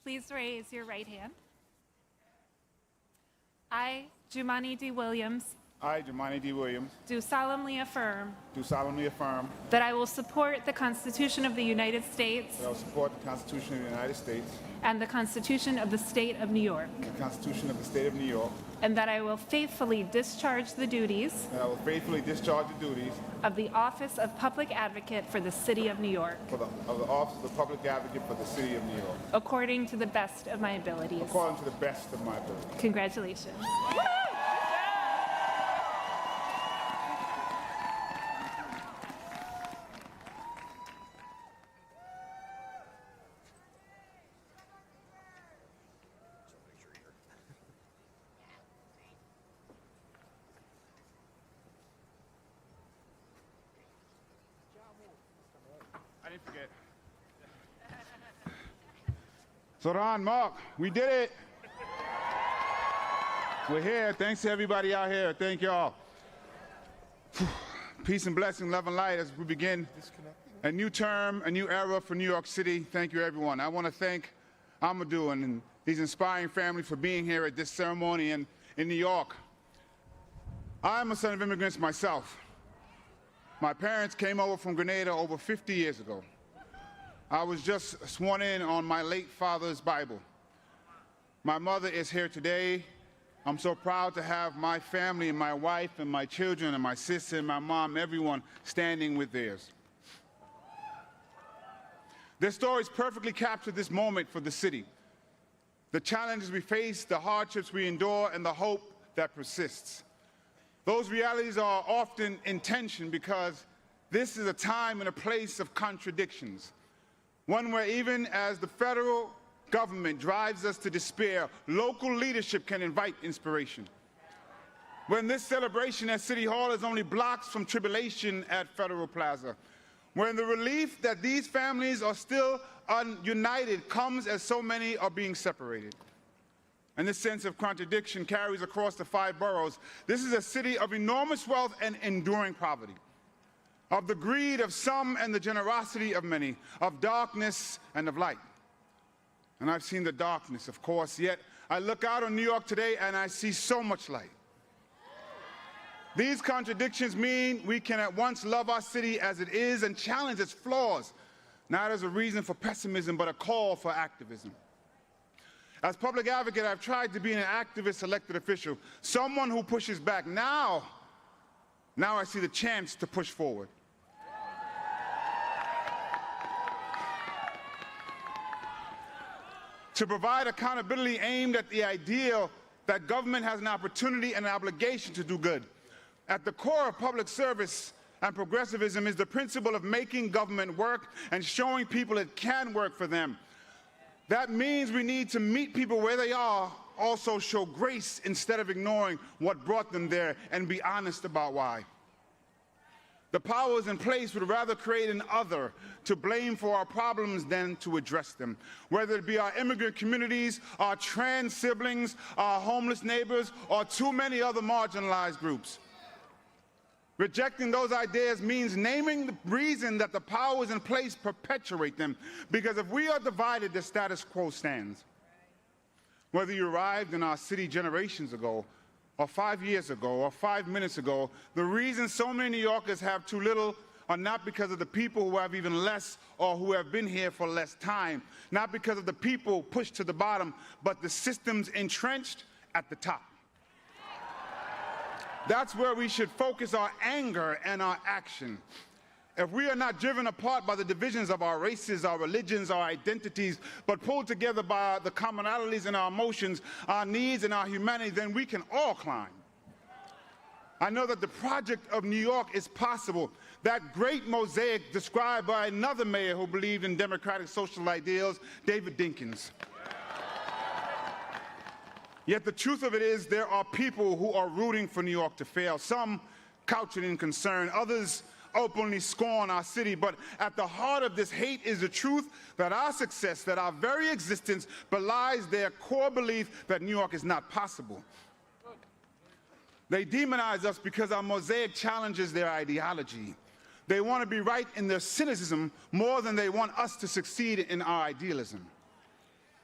Please raise your right hand. I, Jumaane D. Williams, I, Jumaane D. Williams, do solemnly affirm do solemnly affirm that I will support the Constitution of the United States that I will support the Constitution of the United States, and the Constitution of the State of New York, the Constitution of the State of New York, and that I will faithfully discharge the duties and I will faithfully discharge the duties of the Office of Public Advocate for the City of New York, of the Office of Public Advocate for the City of New York, according to the best of my abilities. according to the best of my ability. Congratulations. I didn't forget. Zohran, Mark, we did it. We're here. Thanks to everybody out here. Thank y'all. Peace and blessing, love and light as we begin a new term, a new era for New York City. Thank you, everyone. I want to thank Amadou and his inspiring family for being here at this ceremony in New York. I'm a son of immigrants myself. My parents came over from Grenada over 50 years ago. I was just sworn in on my late father's Bible. My mother is here today. I'm so proud to have my family and my wife and my children and my sister and my mom, everyone standing with theirs. Their stories perfectly capture this moment for the city. The challenges we face, the hardships we endure, and the hope that persists. Those realities are often in tension because this is a time and a place of contradictions. One where even as the federal government drives us to despair, local leadership can invite inspiration. When this celebration at City Hall is only blocks from tribulation at Federal Plaza. When the relief that these families are still united comes as so many are being separated. And this sense of contradiction carries across the 5 boroughs. This is a city of enormous wealth and enduring poverty, of the greed of some and the generosity of many, of darkness and of light. And I've seen the darkness, of course, yet I look out on New York today and I see so much light. These contradictions mean we can at once love our city as it is and challenge its flaws, not as a reason for pessimism, but a call for activism. As public advocate, I've tried to be an activist elected official, someone who pushes back. Now I see the chance to push forward. To provide accountability aimed at the ideal that government has an opportunity and an obligation to do good. At the core of public service and progressivism is the principle of making government work and showing people it can work for them. That means we need to meet people where they are, also show grace instead of ignoring what brought them there, and be honest about why. The powers in place would rather create an other to blame for our problems than to address them, whether it be our immigrant communities, our trans siblings, our homeless neighbors, or too many other marginalized groups. Rejecting those ideas means naming the reason that the powers in place perpetuate them, because if we are divided, the status quo stands. Whether you arrived in our city generations ago, or 5 years ago, or 5 minutes ago, the reason so many New Yorkers have too little are not because of the people who have even less or who have been here for less time, not because of the people pushed to the bottom, but the systems entrenched at the top. That's where we should focus our anger and our action. If we are not driven apart by the divisions of our races, our religions, our identities, but pulled together by the commonalities in our emotions, our needs, and our humanity, then we can all climb. I know that the project of New York is possible. That great mosaic described by another mayor who believed in democratic social ideals, David Dinkins. Yet the truth of it is there are people who are rooting for New York to fail. Some couch it in concern, others openly scorn our city. But at the heart of this hate is the truth that our success, that our very existence belies their core belief that New York is not possible. They demonize us because our mosaic challenges their ideology. They want to be right in their cynicism more than they want us to succeed in our idealism.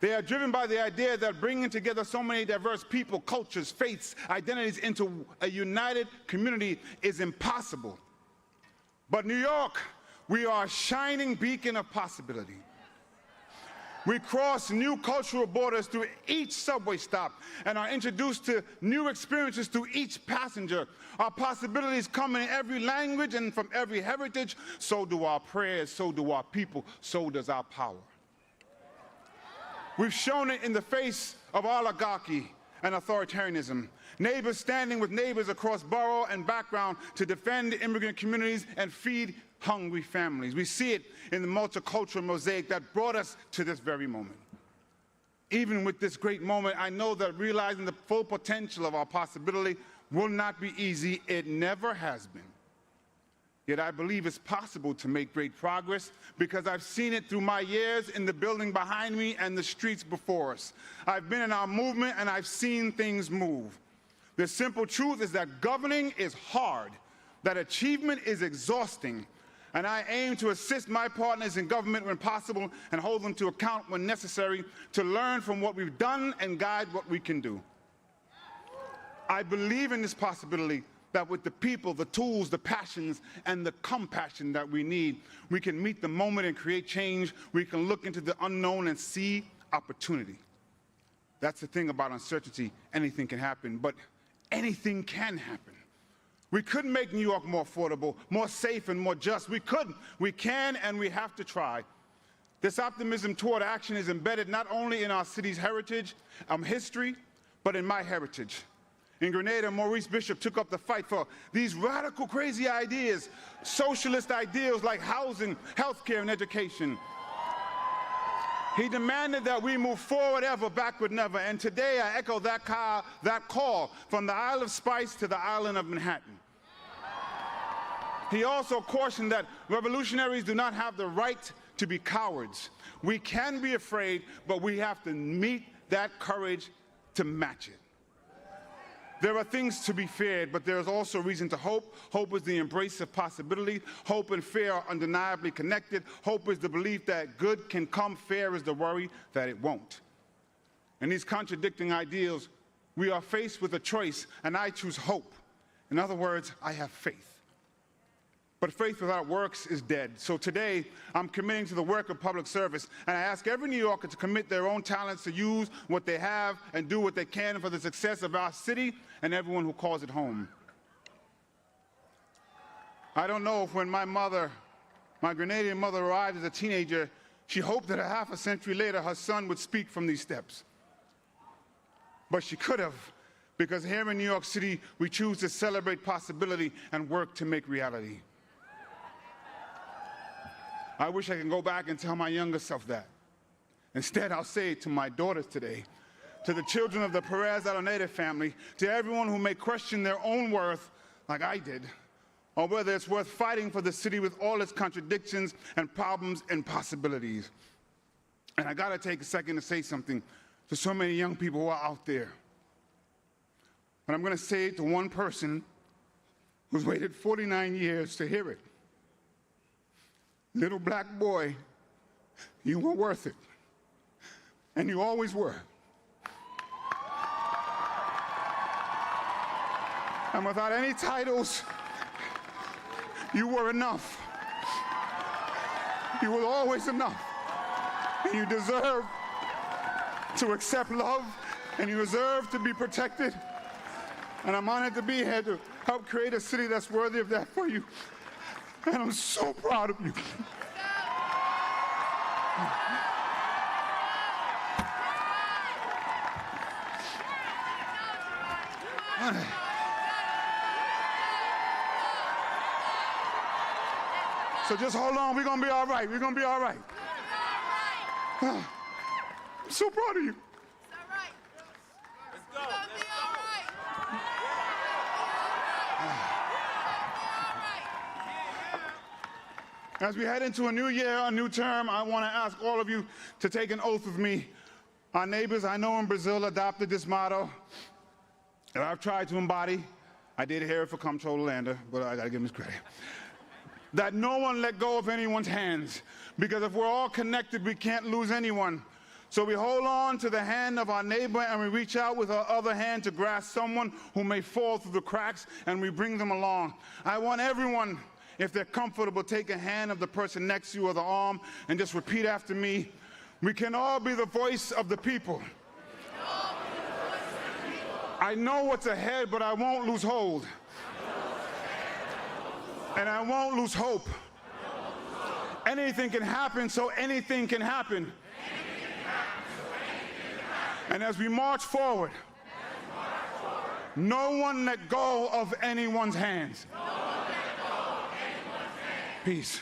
They are driven by the idea that bringing together so many diverse people, cultures, faiths, identities into a united community is impossible. But New York, we are a shining beacon of possibility. We cross new cultural borders through each subway stop and are introduced to new experiences through each passenger. Our possibilities come in every language and from every heritage. So do our prayers, so do our people, so does our power. We've shown it in the face of oligarchy and authoritarianism. Neighbors standing with neighbors across borough and background to defend immigrant communities and feed hungry families. We see it in the multicultural mosaic that brought us to this very moment. Even with this great moment, I know that realizing the full potential of our possibility will not be easy. It never has been. Yet I believe it's possible to make great progress because I've seen it through my years in the building behind me and the streets before us. I've been in our movement and I've seen things move. The simple truth is that governing is hard, that achievement is exhausting, and I aim to assist my partners in government when possible and hold them to account when necessary to learn from what we've done and guide what we can do. I believe in this possibility that with the people, the tools, the passions, and the compassion that we need, we can meet the moment and create change. We can look into the unknown and see opportunity. That's the thing about uncertainty. Anything can happen, but anything can happen. We could make New York more affordable, more safe, and more just. We could, we can, and we have to try. This optimism toward action is embedded not only in our city's heritage, history, but in my heritage. In Grenada, Maurice Bishop took up the fight for these radical, crazy ideas, socialist ideals like housing, healthcare, and education. He demanded that we move forward ever, backward never. And today I echo that call from the Isle of Spice to the island of Manhattan. He also cautioned that revolutionaries do not have the right to be cowards. We can be afraid, but we have to meet that courage to match it. There are things to be feared, but there is also reason to hope. Hope is the embrace of possibility. Hope and fear are undeniably connected. Hope is the belief that good can come. Fear is the worry that it won't. In these contradicting ideals, we are faced with a choice, and I choose hope. In other words, I have faith. But faith without works is dead. So today, I'm committing to the work of public service, and I ask every New Yorker to commit their own talents to use what they have and do what they can for the success of our city and everyone who calls it home. I don't know if when my Grenadian mother arrived as a teenager, she hoped that a half a century later her son would speak from these steps. But she could have, because here in New York City, we choose to celebrate possibility and work to make reality. I wish I could go back and tell my younger self that. Instead, I'll say it to my daughters today, to the children of the Perez-Araneda family, to everyone who may question their own worth, like I did, or whether it's worth fighting for the city with all its contradictions and problems and possibilities. And I gotta take a second to say something to so many young people who are out there. But I'm gonna say it to one person who's waited 49 years to hear it. Little black boy, you were worth it. And you always were. And without any titles, you were enough. You were always enough. And you deserve to accept love, and you deserve to be protected. And I'm honored to be here to help create a city that's worthy of that for you. And I'm so proud of you. So just hold on, we're gonna be all right. We're gonna be all right. I'm so proud of you. It's all right. Let's go. We're gonna be all right. As we head into a new year, a new term, I want to ask all of you to take an oath with me. Our neighbors, I know in Brazil, adopted this motto that I've tried to embody. I did hear it for Comptroller Lander, but I gotta give him his credit. That no one let go of anyone's hands, because if we're all connected, we can't lose anyone. So we hold on to the hand of our neighbor and we reach out with our other hand to grasp someone who may fall through the cracks, and we bring them along. I want everyone, if they're comfortable, take a hand of the person next to you or the arm and just repeat after me. We can all be the voice of the people. I know what's ahead, but I won't lose hold. And I won't lose hope. Anything can happen, so anything can happen. And as we march forward, no one let go of anyone's hands. Peace.